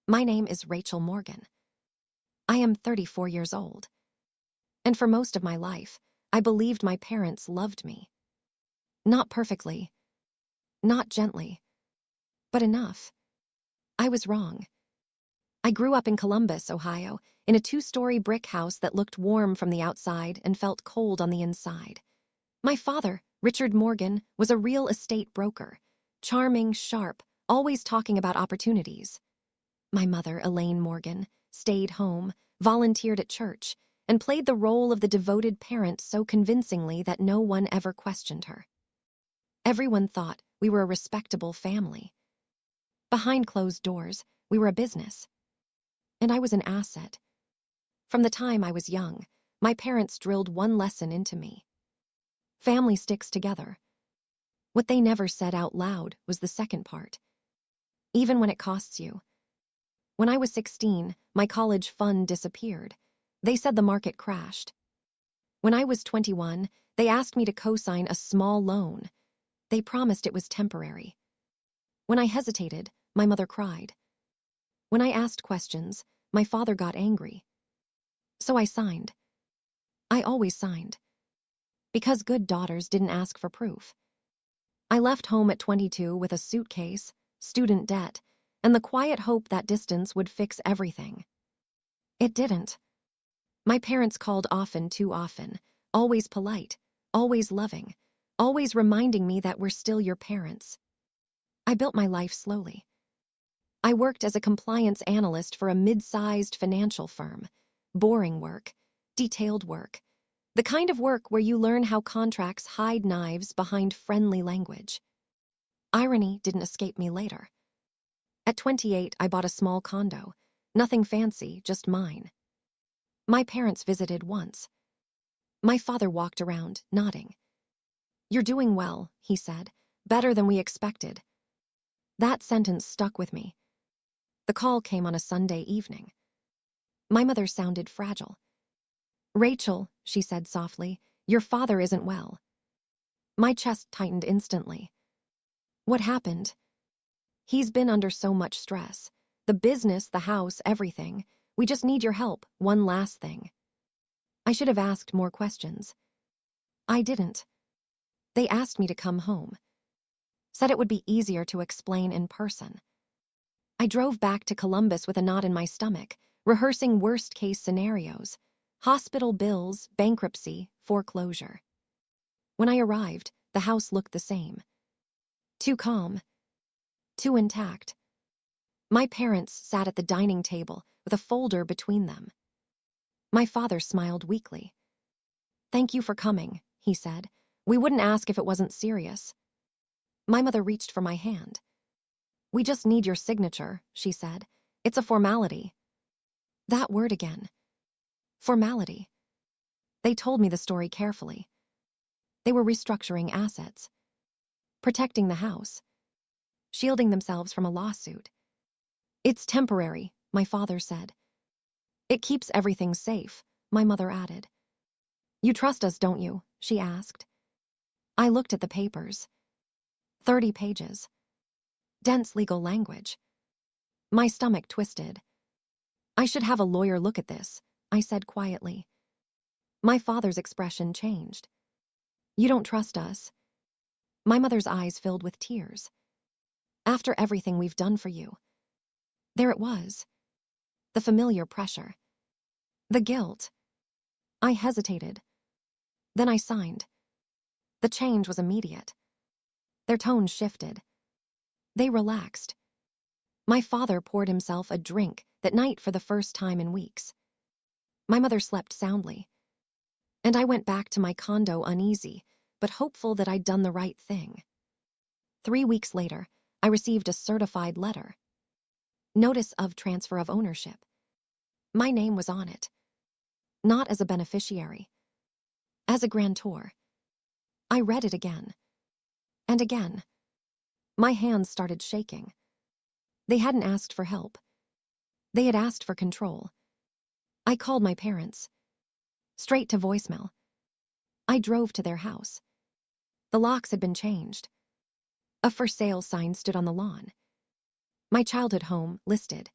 My name is Rachel Morgan. I am 34 years old. And for most of my life, I believed my parents loved me. Not perfectly, not gently, but enough. I was wrong. I grew up in Columbus, Ohio, in a 2-story brick house that looked warm from the outside and felt cold on the inside. My father, Richard Morgan, was a real estate broker, charming, sharp, always talking about opportunities. My mother, Elaine Morgan, stayed home, volunteered at church, and played the role of the devoted parent so convincingly that no one ever questioned her. Everyone thought we were a respectable family. Behind closed doors, we were a business. And I was an asset. From the time I was young, my parents drilled one lesson into me. Family sticks together. What they never said out loud was the second part. Even when it costs you. When I was 16, my college fund disappeared. They said the market crashed. When I was 21, they asked me to co-sign a small loan. They promised it was temporary. When I hesitated, my mother cried. When I asked questions, my father got angry. So I signed. I always signed. Because good daughters didn't ask for proof. I left home at 22 with a suitcase, student debt, and the quiet hope that distance would fix everything. It didn't. My parents called often, too often, always polite, always loving, always reminding me that we're still your parents. I built my life slowly. I worked as a compliance analyst for a mid-sized financial firm. Boring work, detailed work, the kind of work where you learn how contracts hide knives behind friendly language. Irony didn't escape me later. At 28, I bought a small condo. Nothing fancy, just mine. My parents visited once. My father walked around, nodding. "You're doing well," he said. "Better than we expected." That sentence stuck with me. The call came on a Sunday evening. My mother sounded fragile. "Rachel," she said softly, "your father isn't well." My chest tightened instantly. What happened? "He's been under so much stress. The business, the house, everything. We just need your help, one last thing." I should have asked more questions. I didn't. They asked me to come home. Said it would be easier to explain in person. I drove back to Columbus with a knot in my stomach, rehearsing worst-case scenarios. Hospital bills, bankruptcy, foreclosure. When I arrived, the house looked the same. Too calm. Too intact. My parents sat at the dining table with a folder between them. My father smiled weakly. "Thank you for coming," he said. "We wouldn't ask if it wasn't serious." My mother reached for my hand. "We just need your signature," she said. "It's a formality." That word again. Formality. They told me the story carefully. They were restructuring assets. Protecting the house. Shielding themselves from a lawsuit. "It's temporary," my father said. "It keeps everything safe," my mother added. "You trust us, don't you?" she asked. I looked at the papers. 30 pages. Dense legal language. My stomach twisted. "I should have a lawyer look at this," I said quietly. My father's expression changed. "You don't trust us?" My mother's eyes filled with tears. "After everything we've done for you." There it was. The familiar pressure. The guilt. I hesitated. Then I signed. The change was immediate. Their tone shifted. They relaxed. My father poured himself a drink that night for the first time in weeks. My mother slept soundly. And I went back to my condo uneasy, but hopeful that I'd done the right thing. 3 weeks later, I received a certified letter. Notice of transfer of ownership. My name was on it. Not as a beneficiary. As a grantor. I read it again. And again. My hands started shaking. They hadn't asked for help. They had asked for control. I called my parents. Straight to voicemail. I drove to their house. The locks had been changed. A for sale sign stood on the lawn. My childhood home listed.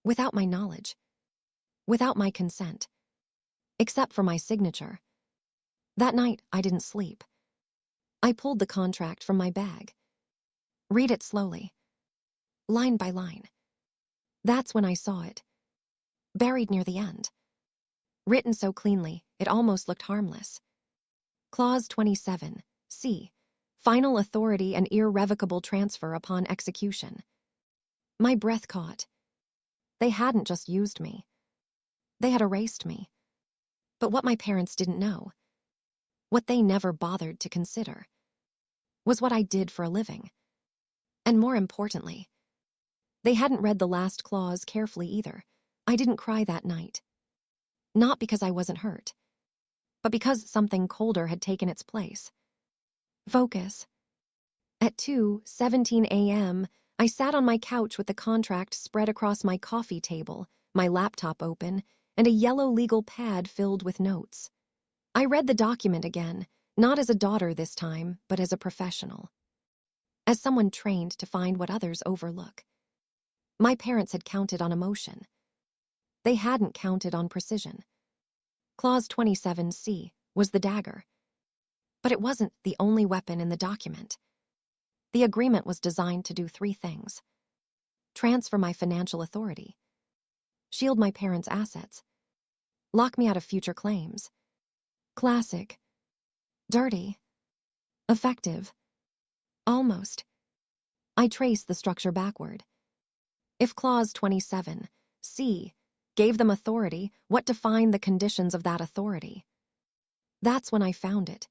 without my knowledge, without my consent, except for my signature. That night, I didn't sleep. I pulled the contract from my bag. Read it slowly, line by line. That's when I saw it, buried near the end. Written so cleanly, it almost looked harmless. Clause 27, C. Final authority and irrevocable transfer upon execution. My breath caught. They hadn't just used me. They had erased me. But what my parents didn't know, what they never bothered to consider, was what I did for a living. And more importantly, they hadn't read the last clause carefully either. I didn't cry that night. Not because I wasn't hurt, but because something colder had taken its place. Focus. At 2:17 a.m., I sat on my couch with the contract spread across my coffee table, my laptop open, and a yellow legal pad filled with notes. I read the document again, not as a daughter this time, but as a professional. As someone trained to find what others overlook. My parents had counted on emotion. They hadn't counted on precision. Clause 27C was the dagger. But it wasn't the only weapon in the document. The agreement was designed to do three things: transfer my financial authority, shield my parents' assets, lock me out of future claims. Classic. Dirty. Effective. Almost. I traced the structure backward. If Clause 27C gave them authority, what defined the conditions of that authority? That's when I found it.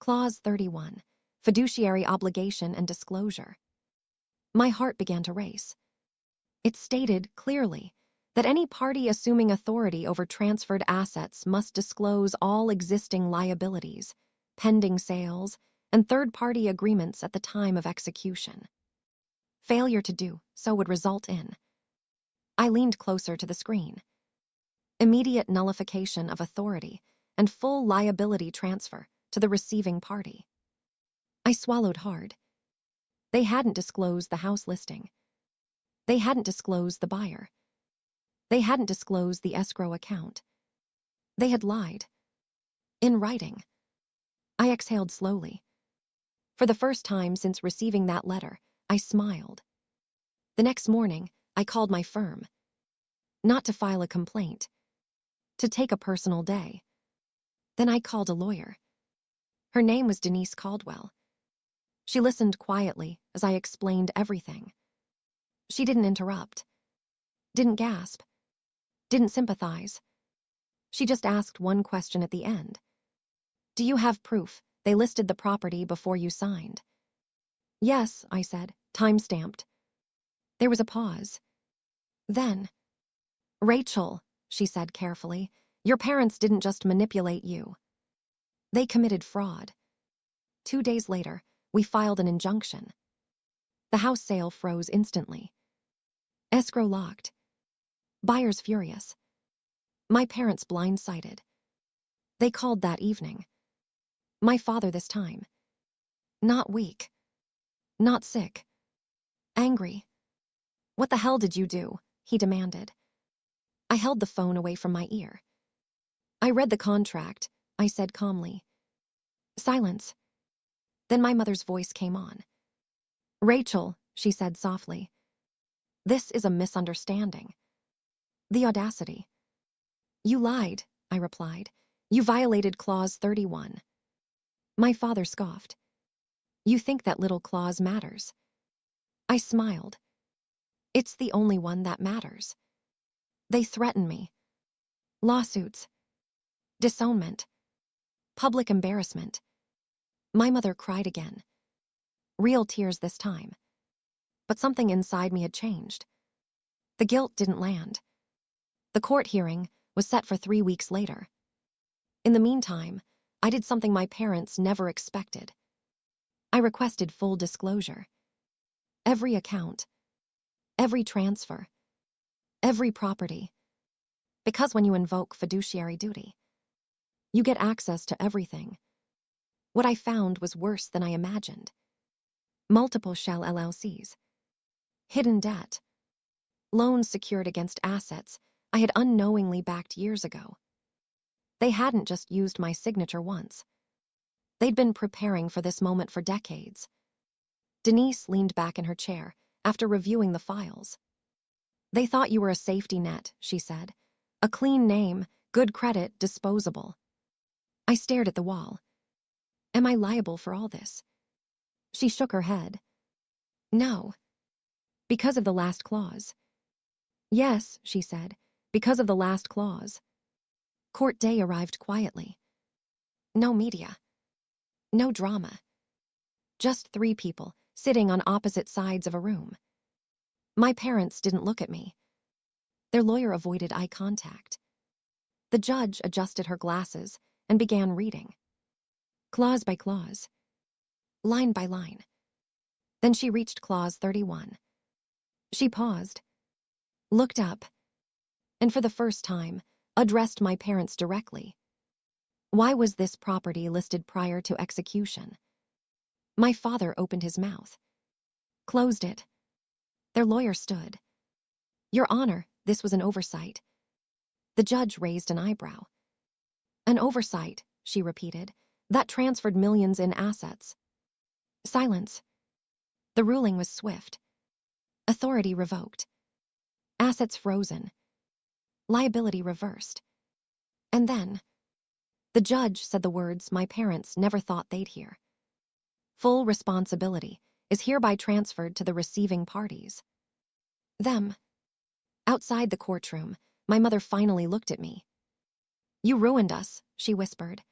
Clause 31, fiduciary obligation and disclosure. My heart began to race. It stated clearly that any party assuming authority over transferred assets must disclose all existing liabilities, pending sales, and third-party agreements at the time of execution. Failure to do so would result in... I leaned closer to the screen. Immediate nullification of authority and full liability transfer to the receiving party. I swallowed hard. They hadn't disclosed the house listing. They hadn't disclosed the buyer. They hadn't disclosed the escrow account. They had lied. In writing. I exhaled slowly. For the first time since receiving that letter, I smiled. The next morning, I called my firm. Not to file a complaint. To take a personal day. Then I called a lawyer. Her name was Denise Caldwell. She listened quietly as I explained everything. She didn't interrupt. Didn't gasp. Didn't sympathize. She just asked one question at the end. Do you have proof they listed the property before you signed? Yes, I said, time-stamped. There was a pause. Then, Rachel, she said carefully, your parents didn't just manipulate you. They committed fraud. 2 days later, we filed an injunction. The house sale froze instantly. Escrow locked. Buyers furious. My parents blindsided. They called that evening. My father this time. Not weak. Not sick. Angry. What the hell did you do? He demanded. I held the phone away from my ear. I read the contract, I said calmly. Silence. Then my mother's voice came on. Rachel, she said softly. This is a misunderstanding. The audacity. You lied, I replied. You violated Clause 31. My father scoffed. You think that little clause matters? I smiled. It's the only one that matters. They threaten me. Lawsuits. Disownment. Public embarrassment. My mother cried again. Real tears this time. But something inside me had changed. The guilt didn't land. The court hearing was set for 3 weeks later. In the meantime, I did something my parents never expected. I requested full disclosure. Every account. Every transfer. Every property. Because when you invoke fiduciary duty, you get access to everything. What I found was worse than I imagined. Multiple shell LLCs. Hidden debt. Loans secured against assets I had unknowingly backed years ago. They hadn't just used my signature once. They'd been preparing for this moment for decades. Denise leaned back in her chair after reviewing the files. They thought you were a safety net, she said. A clean name, good credit, disposable. I stared at the wall. Am I liable for all this? She shook her head. No. Because of the last clause. Yes, she said, because of the last clause. Court day arrived quietly. No media. No drama. Just 3 people sitting on opposite sides of a room. My parents didn't look at me. Their lawyer avoided eye contact. The judge adjusted her glasses and began reading. Clause by clause. Line by line. Then she reached clause 31. She paused, looked up, and for the first time, addressed my parents directly. Why was this property listed prior to execution? My father opened his mouth, closed it. Their lawyer stood. Your Honor, this was an oversight. The judge raised an eyebrow. An oversight, she repeated, that transferred millions in assets. Silence. The ruling was swift. Authority revoked. Assets frozen. Liability reversed. And then, the judge said the words my parents never thought they'd hear. Full responsibility is hereby transferred to the receiving parties. Them. Outside the courtroom, my mother finally looked at me. You ruined us, she whispered.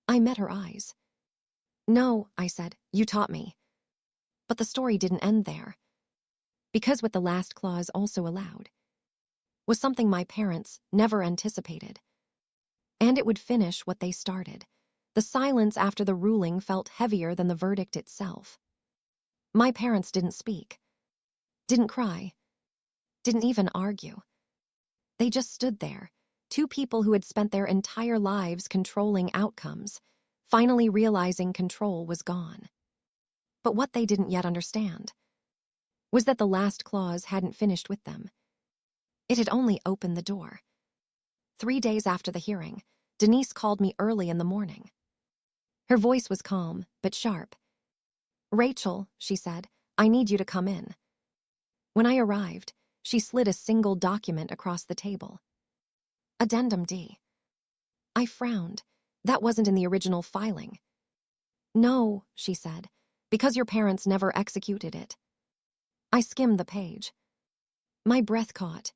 I met her eyes. No, I said, you taught me. But the story didn't end there. Because what the last clause also allowed was something my parents never anticipated. And it would finish what they started. The silence after the ruling felt heavier than the verdict itself. My parents didn't speak, didn't cry, didn't even argue. They just stood there, 2 people who had spent their entire lives controlling outcomes, finally realizing control was gone. But what they didn't yet understand was that the last clause hadn't finished with them. It had only opened the door. 3 days after the hearing, Denise called me early in the morning. Her voice was calm, but sharp. Rachel, she said, I need you to come in. When I arrived, she slid a single document across the table. Addendum D. I frowned. That wasn't in the original filing. No, she said, because your parents never executed it. I skimmed the page. My breath caught.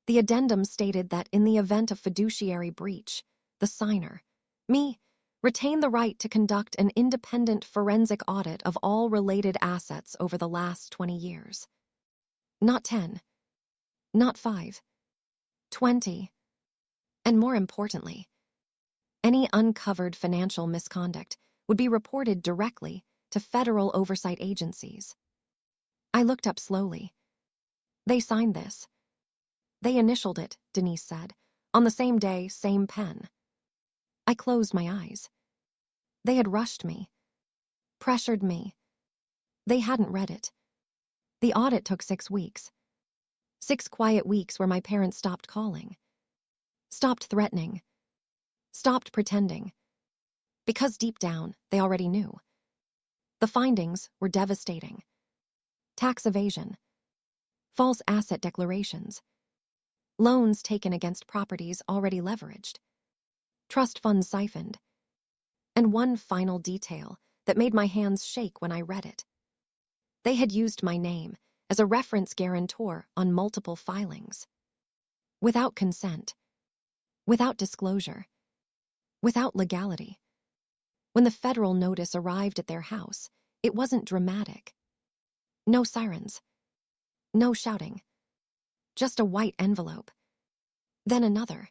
The addendum stated that in the event of fiduciary breach, the signer, me, retain the right to conduct an independent forensic audit of all related assets over the last 20 years. Not 10. Not 5. 20. And more importantly, any uncovered financial misconduct would be reported directly to federal oversight agencies. I looked up slowly. They signed this. They initialed it, Denise said. On the same day, same pen. I closed my eyes. They had rushed me, pressured me. They hadn't read it. The audit took 6 weeks. 6 quiet weeks where my parents stopped calling, stopped threatening, stopped pretending. Because deep down, they already knew. The findings were devastating. Tax evasion, false asset declarations, loans taken against properties already leveraged, trust funds siphoned, and one final detail that made my hands shake when I read it. They had used my name as a reference guarantor on multiple filings. Without consent, without disclosure, without legality. When the federal notice arrived at their house, it wasn't dramatic. No sirens, no shouting, just a white envelope. Then another,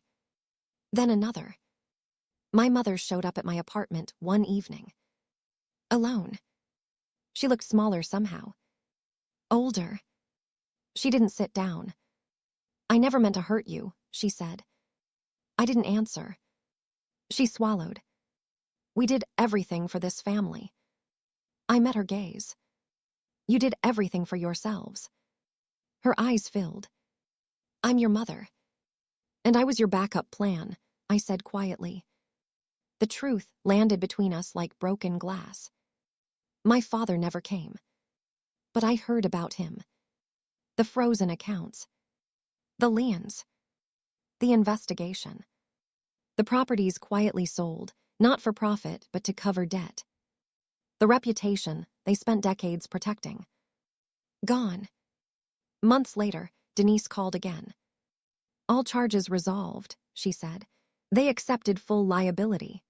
then another. My mother showed up at my apartment one evening. Alone. She looked smaller somehow. Older. She didn't sit down. I never meant to hurt you, she said. I didn't answer. She swallowed. We did everything for this family. I met her gaze. You did everything for yourselves. Her eyes filled. I'm your mother. And I was your backup plan, I said quietly. The truth landed between us like broken glass. My father never came. But I heard about him. The frozen accounts. The liens. The investigation. The properties quietly sold, not for profit, but to cover debt. The reputation they spent decades protecting. Gone. Months later, Denise called again. All charges resolved, she said. They accepted full liability.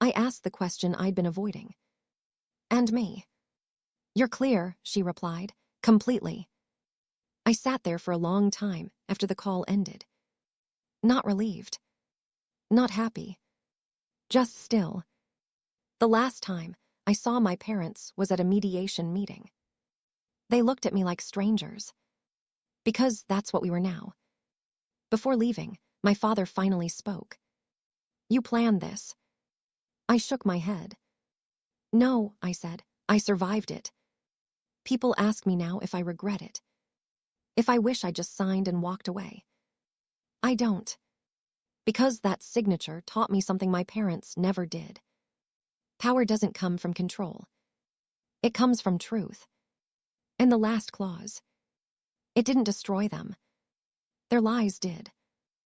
I asked the question I'd been avoiding. And me? You're clear, she replied, completely. I sat there for a long time after the call ended. Not relieved. Not happy. Just still. The last time I saw my parents was at a mediation meeting. They looked at me like strangers. Because that's what we were now. Before leaving, my father finally spoke. You planned this. I shook my head. No, I said, I survived it. People ask me now if I regret it. If I wish I just signed and walked away. I don't. Because that signature taught me something my parents never did. Power doesn't come from control. It comes from truth. And the last clause. It didn't destroy them. Their lies did.